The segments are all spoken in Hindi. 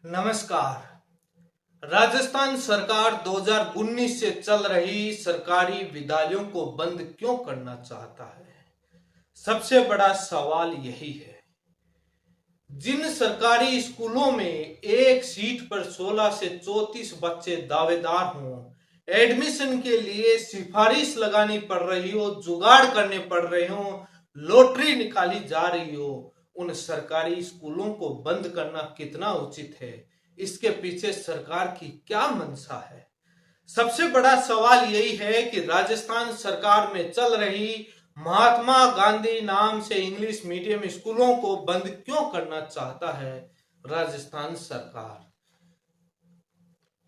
नमस्कार। राजस्थान सरकार 2019 से चल रही सरकारी विद्यालयों को बंद क्यों करना चाहता है? सबसे बड़ा सवाल यही है। जिन सरकारी स्कूलों में एक सीट पर 16 से 34 बच्चे दावेदार हों, एडमिशन के लिए सिफारिश लगानी पड़ रही हो, जुगाड़ करने पड़ रहे हो, लॉटरी निकाली जा रही हो, उन सरकारी स्कूलों को बंद करना कितना उचित है? इसके पीछे सरकार की क्या मंशा है? सबसे बड़ा सवाल यही है कि राजस्थान सरकार में चल रही महात्मा गांधी नाम से इंग्लिश मीडियम स्कूलों को बंद क्यों करना चाहता है राजस्थान सरकार?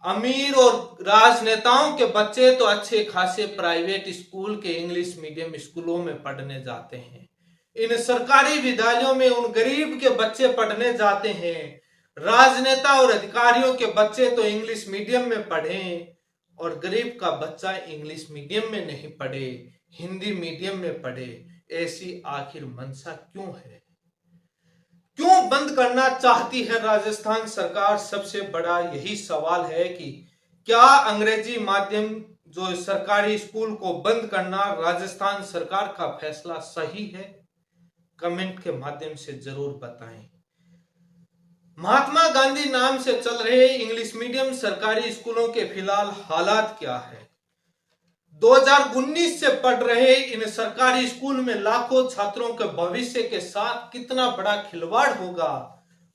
अमीर और राजनेताओं के बच्चे तो अच्छे खासे प्राइवेट स्कूल के इंग्लिश मीडियम स्कूलों में पढ़ने जाते हैं। इन सरकारी विद्यालयों में उन गरीब के बच्चे पढ़ने जाते हैं। राजनेता और अधिकारियों के बच्चे तो इंग्लिश मीडियम में पढ़े और गरीब का बच्चा इंग्लिश मीडियम में नहीं पढ़े, हिंदी मीडियम में पढ़े। ऐसी आखिर मंशा क्यों है? क्यों बंद करना चाहती है राजस्थान सरकार? सबसे बड़ा यही सवाल है कि क्या अंग्रेजी माध्यम जो सरकारी स्कूल को बंद करना राजस्थान सरकार का फैसला सही है? कमेंट के माध्यम से जरूर बताएं। महात्मा गांधी नाम से चल रहे इंग्लिश मीडियम सरकारी स्कूलों के फिलहाल हालात क्या है? 2019 से पढ़ रहे इन सरकारी स्कूल में लाखों छात्रों के भविष्य के साथ कितना बड़ा खिलवाड़ होगा?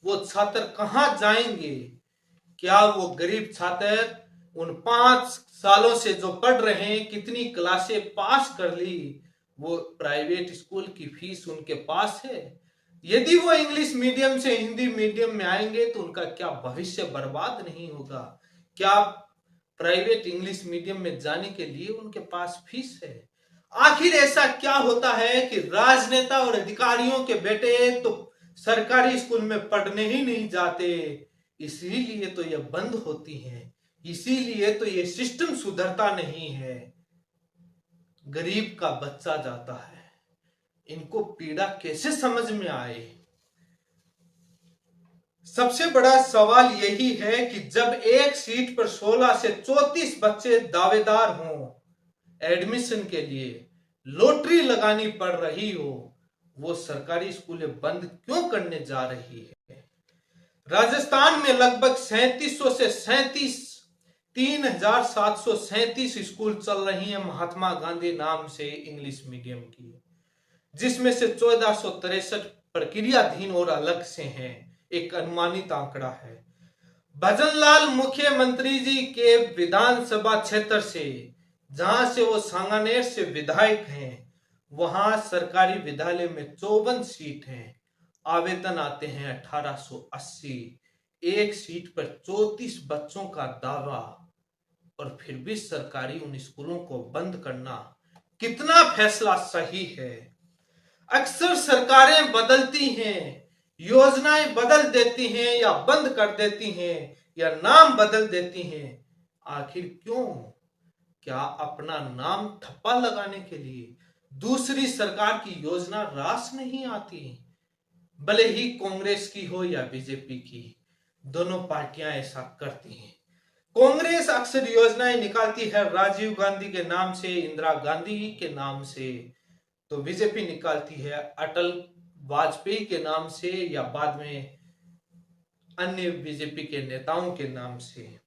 वो छात्र कहां जाएंगे? क्या वो गरीब छात्र उन 5 सालों से जो पढ़ रहे हैं, कितनी क्लासें पास कर ली, वो प्राइवेट स्कूल की फीस उनके पास है? यदि वो इंग्लिश मीडियम से हिंदी मीडियम में आएंगे तो उनका क्या भविष्य बर्बाद नहीं होगा? क्या प्राइवेट इंग्लिश मीडियम में जाने के लिए उनके पास फीस है? आखिर ऐसा क्या होता है कि राजनेता और अधिकारियों के बेटे तो सरकारी स्कूल में पढ़ने ही नहीं जाते, इसीलिए तो ये बंद होती हैं, इसीलिए तो ये सिस्टम सुधरता नहीं है। गरीब का बच्चा जाता है, इनको पीड़ा कैसे समझ में आए? सबसे बड़ा सवाल यही है कि जब एक सीट पर 16 से 34 बच्चे दावेदार हों, एडमिशन के लिए लॉटरी लगानी पड़ रही हो, वो सरकारी स्कूलें बंद क्यों करने जा रही है? राजस्थान में लगभग 3700 से 3737 स्कूल चल रही हैं महात्मा गांधी नाम से इंग्लिश मीडियम की, जिसमें से 1463 प्रक्रियाधीन और अलग से हैं। एक अनुमानित आंकड़ा है। भजनलाल मुख्यमंत्री जी के विधानसभा क्षेत्र से, जहां से वो सांगानेर से विधायक हैं, वहां सरकारी विद्यालय में 54 सीट हैं। आवेदन आते हैं 1880। एक सीट पर 34 बच्चों का दावा, और फिर भी सरकारी उन स्कूलों को बंद करना कितना फैसला सही है? अक्सर सरकारें बदलती हैं, योजनाएं बदल देती हैं या बंद कर देती हैं या नाम बदल देती हैं। आखिर क्यों? क्या अपना नाम ठप्पा लगाने के लिए दूसरी सरकार की योजना रास नहीं आती? भले ही कांग्रेस की हो या बीजेपी की, दोनों पार्टियां ऐसा करती हैं। कांग्रेस अक्सर योजनाएं निकालती है राजीव गांधी के नाम से, इंदिरा गांधी के नाम से, तो बीजेपी निकालती है अटल वाजपेयी के नाम से या बाद में अन्य बीजेपी के नेताओं के नाम से।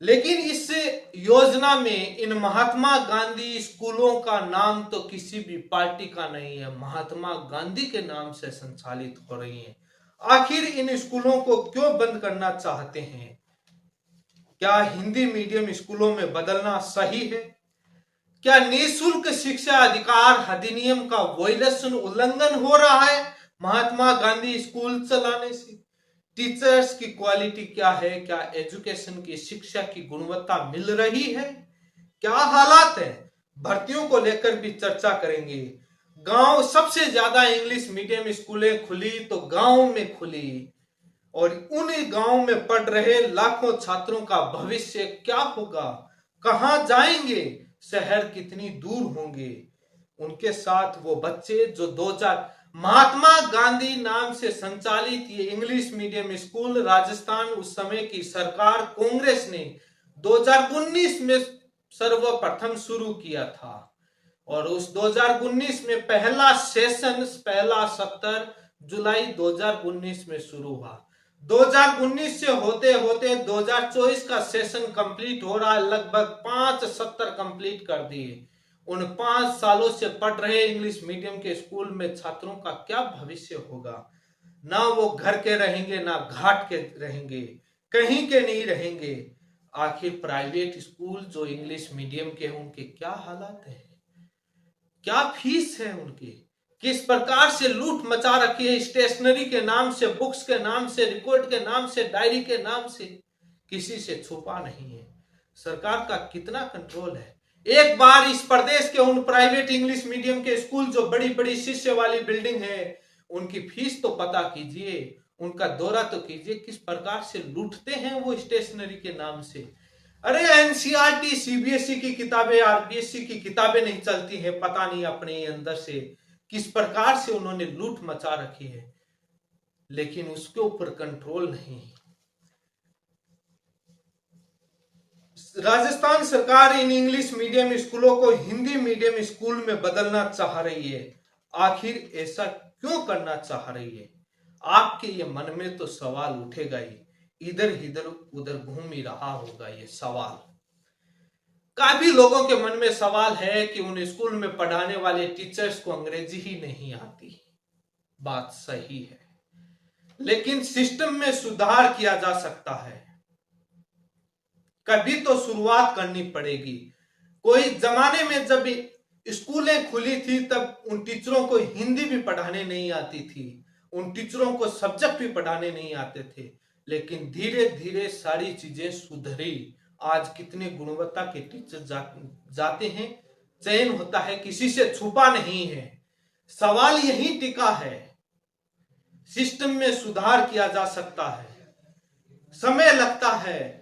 लेकिन इस योजना में इन महात्मा गांधी स्कूलों का नाम तो किसी भी पार्टी का नहीं है, महात्मा गांधी के नाम से संचालित हो रही है। आखिर इन स्कूलों को क्यों बंद करना चाहते हैं? क्या हिंदी मीडियम स्कूलों में बदलना सही है? क्या निःशुल्क शिक्षा अधिकार अधिनियम का वायलेशन, उल्लंघन हो रहा है महात्मा गांधी स्कूल चलाने से? टीचर्स की क्वालिटी क्या है? क्या एजुकेशन की शिक्षा की गुणवत्ता मिल रही है? क्या हालात है? भर्तियों को लेकर भी चर्चा करेंगे। गांव सबसे ज्यादा इंग्लिश मीडियम स्कूलें खुली तो गांव में खुली, और उन गांव में पढ़ रहे लाखों छात्रों का भविष्य क्या होगा? कहां जाएंगे? शहर कितनी दूर होंगे? उनके साथ वो बच्चे जो महात्मा गांधी नाम से संचालित ये इंग्लिश मीडियम स्कूल राजस्थान उस समय की सरकार कांग्रेस ने 2019 में सर्वप्रथम शुरू किया था और उस 2019 में पहला सेशन, पहला सत्र जुलाई 2019 में शुरू हुआ। 2019 से होते होते 2024 का सेशन कंप्लीट हो रहा है, लगभग 5 सत्र कंप्लीट कर दिए। उन 5 सालों से पढ़ रहे इंग्लिश मीडियम के स्कूल में छात्रों का क्या भविष्य होगा? ना वो घर के रहेंगे, ना घाट के रहेंगे, कहीं के नहीं रहेंगे। आखिर प्राइवेट स्कूल जो इंग्लिश मीडियम के हैं उनके क्या हालात है, क्या फीस है उनकी, किस प्रकार से लूट मचा रखी है स्टेशनरी के नाम से, बुक्स के नाम से, रिकॉर्ड के नाम से, डायरी के नाम से, किसी से छुपा नहीं है। सरकार का कितना कंट्रोल है। एक बार इस प्रदेश के उन प्राइवेट इंग्लिश मीडियम के स्कूल जो बड़ी बड़ी शिष्य वाली बिल्डिंग है उनकी फीस तो पता कीजिए, उनका दौरा तो कीजिए, किस प्रकार से लूटते हैं वो स्टेशनरी के नाम से। अरे एनसीईआरटी, सीबीएसई की किताबें, आरबीएसई की किताबें नहीं चलती हैं, पता नहीं अपने अंदर से किस प्रकार से उन्होंने लूट मचा रखी है, लेकिन उसके ऊपर कंट्रोल नहीं। राजस्थान सरकार इन इंग्लिश मीडियम स्कूलों को हिंदी मीडियम स्कूल में बदलना चाह रही है। आखिर ऐसा क्यों करना चाह रही है? आपके ये मन में तो सवाल उठेगा ही, इधर इधर उधर घूम ही रहा होगा ये सवाल। काफी लोगों के मन में सवाल है कि उन स्कूल में पढ़ाने वाले टीचर्स को अंग्रेजी ही नहीं आती। बात सही है, लेकिन सिस्टम में सुधार किया जा सकता है। कभी तो शुरुआत करनी पड़ेगी। कोई जमाने में जब स्कूलें खुली थी तब उन टीचरों को हिंदी भी पढ़ाने नहीं आती थी, उन टीचरों को सब्जेक्ट भी पढ़ाने नहीं आते थे, लेकिन धीरे धीरे सारी चीजें सुधरी। आज कितने गुणवत्ता के टीचर जाते हैं, चयन होता है, किसी से छुपा नहीं है। सवाल यही टिका है, सिस्टम में सुधार किया जा सकता है, समय लगता है,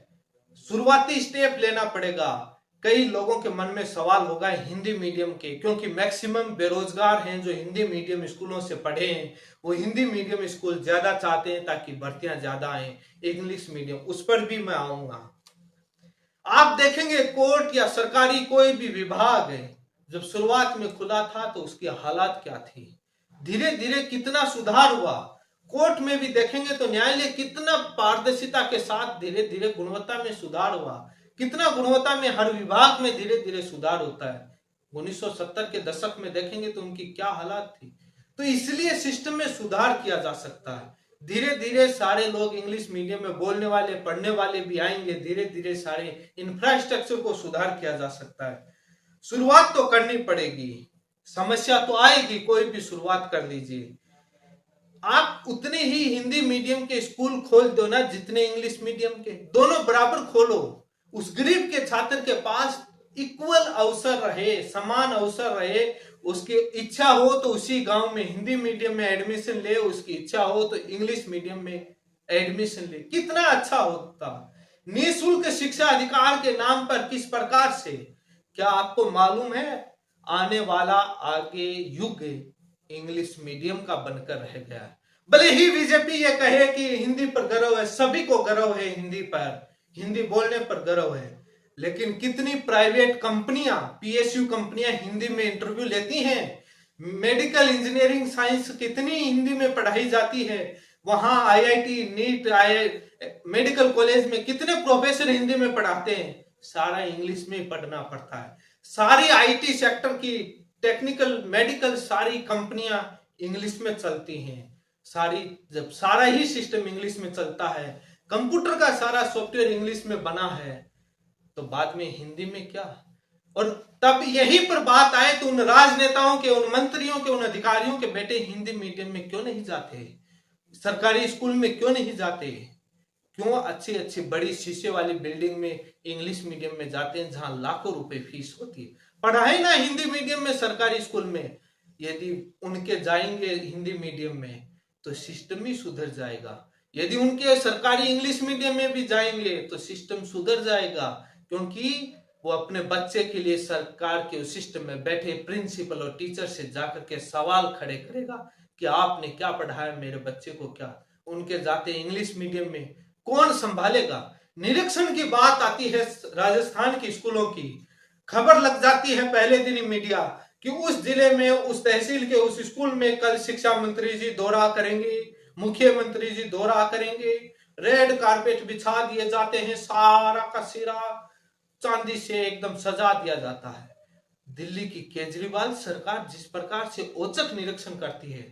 शुरुआती स्टेप लेना पड़ेगा। कई लोगों के मन में सवाल होगा हिंदी मीडियम के, क्योंकि मैक्सिमम बेरोजगार हैं जो हिंदी मीडियम स्कूलों से पढ़े हैं, वो हिंदी मीडियम स्कूल ज्यादा चाहते हैं ताकि भर्तियां ज्यादा आए। इंग्लिश मीडियम, उस पर भी मैं आऊंगा। आप देखेंगे कोर्ट या सरकारी कोई भी विभाग है, जब शुरुआत में खुला था तो उसकी हालात क्या थी, धीरे धीरे कितना सुधार हुआ। कोर्ट में भी देखेंगे तो न्यायालय कितना पारदर्शिता के साथ धीरे धीरे गुणवत्ता में सुधार हुआ, कितना गुणवत्ता में हर विभाग में धीरे धीरे सुधार होता है। 1970 के दशक में देखेंगे तो उनकी क्या हालात थी। तो इसलिए सिस्टम में सुधार किया जा सकता है। धीरे धीरे सारे लोग इंग्लिश मीडियम में बोलने वाले, पढ़ने वाले भी आएंगे, धीरे धीरे सारे इंफ्रास्ट्रक्चर को सुधार किया जा सकता है। शुरुआत तो करनी पड़ेगी, समस्या तो आएगी, कोई भी शुरुआत कर लीजिए। आप उतने ही हिंदी मीडियम के स्कूल खोल दो ना जितने इंग्लिश मीडियम के, दोनों बराबर खोलो। उस गरीब के छात्र के पास इक्वल अवसर रहे, समान अवसर रहे। उसकी इच्छा हो तो उसी गांव में हिंदी मीडियम में एडमिशन ले, उसकी इच्छा हो तो इंग्लिश मीडियम में एडमिशन ले, कितना अच्छा होता। निःशुल्क शिक्षा अधिकार के नाम पर किस प्रकार से, क्या आपको मालूम है आने वाला आगे युग इंग्लिश मीडियम का बनकर रह गया है। भले ही बीजेपी ये कहे कि हिंदी पर गर्व है, सभी को गर्व है हिंदी पर, हिंदी बोलने पर गर्व है, लेकिन कितनी प्राइवेट कंपनियां, पीएसयू कंपनियां हिंदी में इंटरव्यू लेती हैं। मेडिकल इंजीनियरिंग साइंस कितनी हिंदी में पढ़ाई जाती है। वहां आईआईटी, नीट, मेडिकल कॉलेज में कितने प्रोफेसर हिंदी में पढ़ाते हैं, सारा इंग्लिश में पढ़ना पड़ता है। सारी आईटी सेक्टर की टेक्निकल, मेडिकल सारी कंपनियां इंग्लिश में चलती हैं। सारी, जब सारा ही सिस्टम इंग्लिश में चलता है, कंप्यूटर का सारा सॉफ्टवेयर इंग्लिश में बना है, तो बाद में हिंदी में क्या। और तब यही पर बात आए तो उन राजनेताओं के, उन मंत्रियों के, उन अधिकारियों के बेटे हिंदी मीडियम में क्यों नहीं जाते, सरकारी स्कूल में क्यों नहीं जाते, क्यों अच्छी अच्छी बड़ी शीशे वाली बिल्डिंग में इंग्लिश मीडियम में जाते हैं जहां लाखों रुपए फीस होती है। पढ़ाए ना हिंदी मीडियम में सरकारी स्कूल में, यदि उनके जाएंगे हिंदी मीडियम में तो सिस्टम ही सुधर जाएगा। यदि उनके सरकारी इंग्लिश मीडियम में भी जाएंगे तो सिस्टम सुधर जाएगा, क्योंकि वो अपने बच्चे के लिए सरकार के उस सिस्टम में बैठे प्रिंसिपल और टीचर से जाकर के सवाल खड़े करेगा कि आपने क्या पढ़ाया मेरे बच्चे को, क्या उनके जाते इंग्लिश मीडियम में कौन संभालेगा। निरीक्षण की बात आती है राजस्थान के स्कूलों की, खबर लग जाती है पहले दिन ही मीडिया कि उस जिले में उस तहसील के उस स्कूल में कल शिक्षा मंत्री जी दौरा करेंगे, मुख्यमंत्री जी दौरा करेंगे, रेड कारपेट बिछा दिए जाते हैं, सारा का सिरा चांदी से एकदम सजा दिया जाता है। दिल्ली की केजरीवाल सरकार जिस प्रकार से औचक निरीक्षण करती है,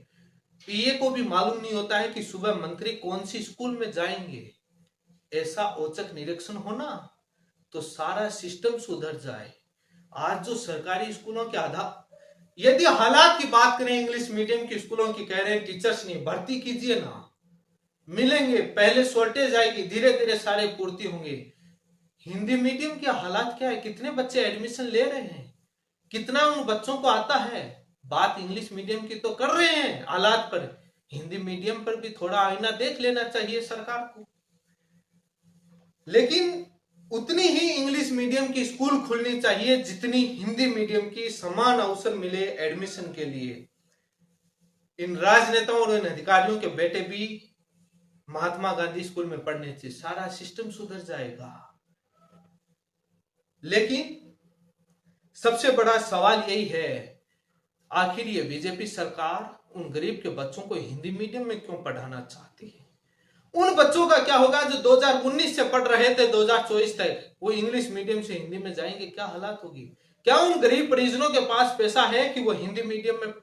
पीए को भी मालूम नहीं होता है कि सुबह मंत्री कौन सी स्कूल में जाएंगे। ऐसा औचक निरीक्षण होना तो सारा सिस्टम सुधर जाए। आज जो सरकारी स्कूलों के आधार, यदि हालात की बात करें इंग्लिश मीडियम के स्कूलों की, कह रहे हैं टीचर्स नहीं, भर्ती कीजिए ना, मिलेंगे, पहले शॉर्टेज आएगी, धीरे धीरे सारे पूर्ति होंगे। हिंदी मीडियम के हालात क्या है, कितने बच्चे एडमिशन ले रहे हैं, कितना उन बच्चों को आता है। बात इंग्लिश मीडियम की तो कर रहे हैं हालात पर, हिंदी मीडियम पर भी थोड़ा आईना देख लेना चाहिए सरकार को। लेकिन उतनी ही इंग्लिश मीडियम की स्कूल खुलनी चाहिए जितनी हिंदी मीडियम की, समान अवसर मिले एडमिशन के लिए। इन राजनेताओं और इन अधिकारियों के बेटे भी महात्मा गांधी स्कूल में पढ़ने से सारा सिस्टम सुधर जाएगा। लेकिन सबसे बड़ा सवाल यही है, आखिर ये बीजेपी सरकार उन गरीब के बच्चों को हिंदी मीडियम में क्यों पढ़ाना चाहती है। उन बच्चों का क्या होगा जो 2019 से पढ़ रहे थे 2024 तक, वो इंग्लिश मीडियम से हिंदी में जाएंगे, क्या हालात होगी। क्या उन गरीब परिजनों के पास पैसा है कि वो हिंदी मीडियम में,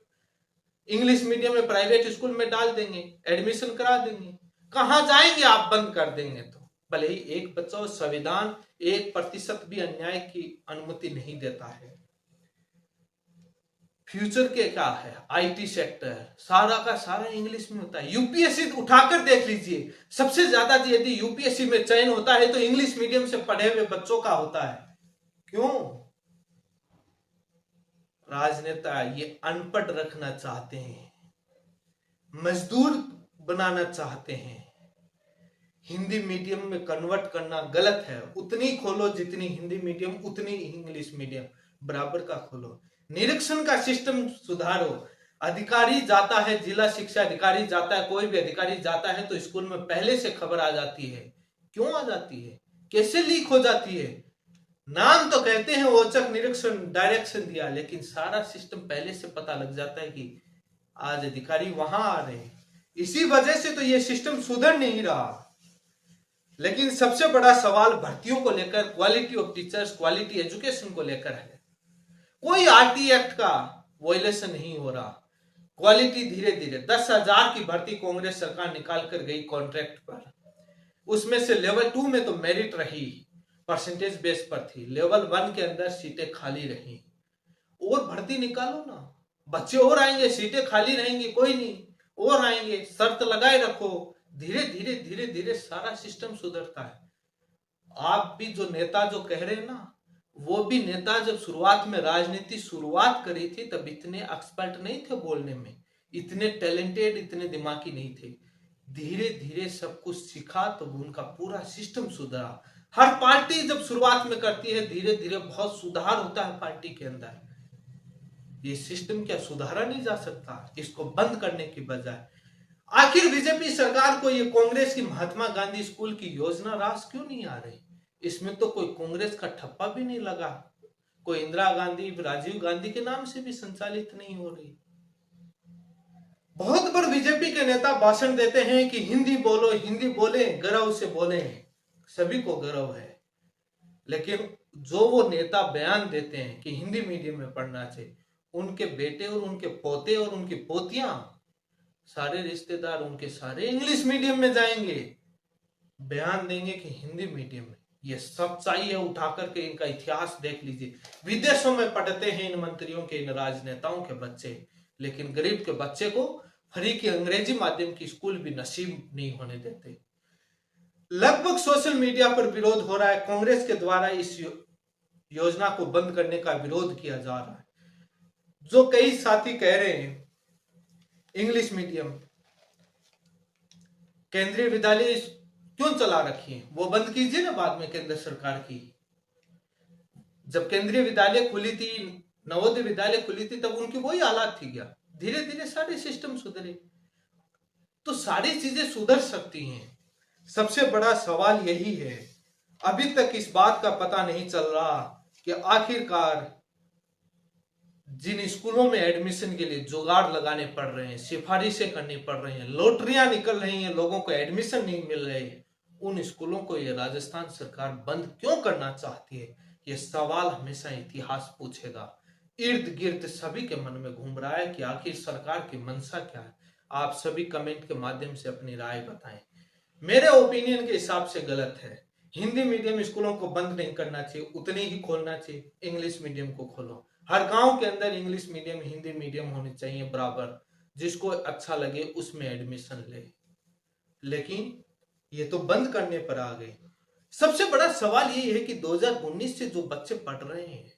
इंग्लिश मीडियम में प्राइवेट स्कूल में डाल देंगे, एडमिशन करा देंगे। कहां जाएंगे आप बंद कर देंगे तो। भले ही एक बच्चा और संविधान 1% भी अन्याय की अनुमति नहीं देता है। फ्यूचर के क्या है, आईटी सेक्टर सारा का सारा इंग्लिश में होता है। यूपीएससी उठाकर देख लीजिए, सबसे ज्यादा यदि यूपीएससी में चयन होता है तो इंग्लिश मीडियम से पढ़े हुए बच्चों का होता है। क्यों? राजनेता ये अनपढ़ रखना चाहते हैं, मजदूर बनाना चाहते हैं। हिंदी मीडियम में कन्वर्ट करना गलत है। उतनी खोलो जितनी हिंदी मीडियम, उतनी इंग्लिश मीडियम, बराबर का खोलो। निरीक्षण का सिस्टम सुधारो। अधिकारी जाता है, जिला शिक्षा अधिकारी जाता है, कोई भी अधिकारी जाता है तो स्कूल में पहले से खबर आ जाती है। क्यों आ जाती है, कैसे लीक हो जाती है। नाम तो कहते हैं औचक निरीक्षण, डायरेक्शन दिया, लेकिन सारा सिस्टम पहले से पता लग जाता है कि आज अधिकारी वहां आ रहे हैं। इसी वजह से तो ये सिस्टम सुधर नहीं रहा। लेकिन सबसे बड़ा सवाल भर्तियों को लेकर, quality of teachers, quality education को लेकर है। कोई आरटी एक्ट का वायलेशन नहीं हो रहा। क्वालिटी धीरे धीरे 10,000 की भर्ती कांग्रेस सरकार निकाल कर गई कॉन्ट्रैक्ट पर, उसमें से लेवल 2 में तो मेरिट रही, परसेंटेज बेस पर थी। लेवल 1 के अंदर सीटें खाली रही। और भर्ती निकालो ना, बच्चे और आएंगे, सीटें खाली रहेंगी, कोई नहीं, और आएंगे, शर्त लगाए रखो। धीरे धीरे धीरे धीरे सारा सिस्टम सुधरता है। आप भी जो नेता जो कह रहे हैं ना, वो भी नेता जब शुरुआत में राजनीति शुरुआत करी थी तब इतने एक्सपर्ट नहीं थे बोलने में, इतने टैलेंटेड, इतने दिमागी नहीं थे। धीरे धीरे सब कुछ सीखा तो उनका पूरा सिस्टम सुधरा। हर पार्टी जब शुरुआत में करती है धीरे धीरे बहुत सुधार होता है पार्टी के अंदर। ये सिस्टम क्या सुधारा नहीं जा सकता, इसको बंद करने की बजाय। आखिर बीजेपी सरकार को ये कांग्रेस की महात्मा गांधी स्कूल की योजना रास क्यों नहीं आ रही। इसमें तो कोई कांग्रेस का ठप्पा भी नहीं लगा, कोई इंदिरा गांधी, राजीव गांधी के नाम से भी संचालित नहीं हो रही। बहुत बार बीजेपी के नेता भाषण देते हैं कि हिंदी बोलो, हिंदी बोले, गर्व से बोले, सभी को गर्व है। लेकिन जो वो नेता बयान देते हैं कि हिंदी मीडियम में पढ़ना चाहिए, उनके बेटे और उनके पोते और उनकी पोतियां, सारे रिश्तेदार उनके सारे इंग्लिश मीडियम में जाएंगे, बयान देंगे कि हिंदी मीडियम में। ये सच्चाई है, उठाकर के इनका इतिहास देख लीजिए। विदेशों में पढ़ते हैं इन मंत्रियों के, इन राजनेताओं के बच्चे, लेकिन गरीब के बच्चे को फ्री की अंग्रेजी माध्यम की स्कूल भी नसीब नहीं होने देते। लगभग सोशल मीडिया पर विरोध हो रहा है, कांग्रेस के द्वारा इस योजना को बंद करने का विरोध किया जा रहा है। जो कई साथी कह रहे हैं इंग्लिश मीडियम केंद्रीय विद्यालय क्यों चला रखी है, वो बंद कीजिए ना बाद में केंद्र सरकार की। जब केंद्रीय विद्यालय खुली थी, नवोदय विद्यालय खुली थी, तब उनकी वही हालात थी क्या। धीरे धीरे सारे सिस्टम सुधरे। तो सारी चीजें सुधर सकती हैं। सबसे बड़ा सवाल यही है, अभी तक इस बात का पता नहीं चल रहा कि आखिरकार जिन स्कूलों में एडमिशन के लिए जुगाड़ लगाने पड़ रहे हैं, सिफारिशें करनी पड़ रही हैं, लॉटरियां निकल रही हैं, लोगों को एडमिशन नहीं मिल रहे, उन स्कूलों को ये राजस्थान सरकार बंद क्यों करना चाहती है? ये सवाल हमेशा इतिहास पूछेगा। इर्द गिर्द सभी के मन में घूम रहा है कि आखिर सरकार की मंशा क्या है। आप सभी कमेंट के माध्यम से अपनी राय बताएं। मेरे ओपिनियन के हिसाब से गलत है। हिंदी मीडियम स्कूलों को बंद नहीं करना चाहिए, उतने ही खोलना चाहिए। इंग्लिश मीडियम को खोलो। हर गांव के अंदर इंग्लिश मीडियम, हिंदी मीडियम होनी चाहिए बराबर। जिसको अच्छा लगे उसमें एडमिशन ले। लेकिन ये तो बंद करने पर आ गए। सबसे बड़ा सवाल ये है कि 2019 से जो बच्चे पढ़ रहे हैं,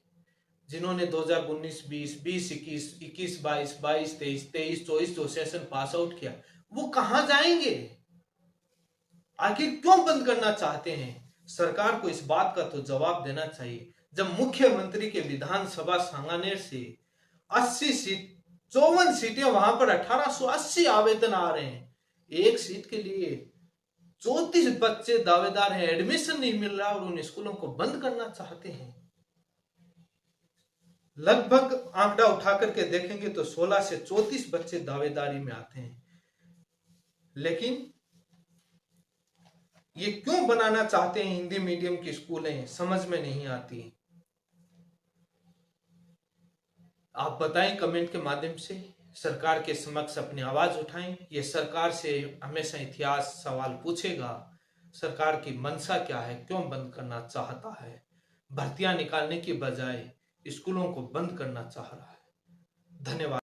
जिन्होंने 2019 20 20 21 21 22 22 23 23 24 जो सेशन पास आउट किया, वो कहां जाएंगे? आखिर क्यों बंद करना चाहते हैं? सरकार को इस बात का तो जवाब देना चाहिए। जब मुख्यमंत्री के विधानसभा सांगानेर से 80 सीट 54 सीटें, वहां पर 1880 आवेदन आ रहे हैं, एक सीट के लिए 34 बच्चे दावेदार हैं, एडमिशन नहीं मिल रहा और उन स्कूलों को बंद करना चाहते हैं। लगभग आंकड़ा उठा करके देखेंगे तो 16 से 34 बच्चे दावेदारी में आते हैं। लेकिन ये क्यों बनाना चाहते हैं हिंदी मीडियम की स्कूलें, समझ में नहीं आती। आप बताएं कमेंट के माध्यम से, सरकार के समक्ष अपनी आवाज उठाएं। ये सरकार से हमेशा इतिहास सवाल पूछेगा, सरकार की मंशा क्या है, क्यों बंद करना चाहता है? भर्तियां निकालने की बजाय स्कूलों को बंद करना चाह रहा है। धन्यवाद।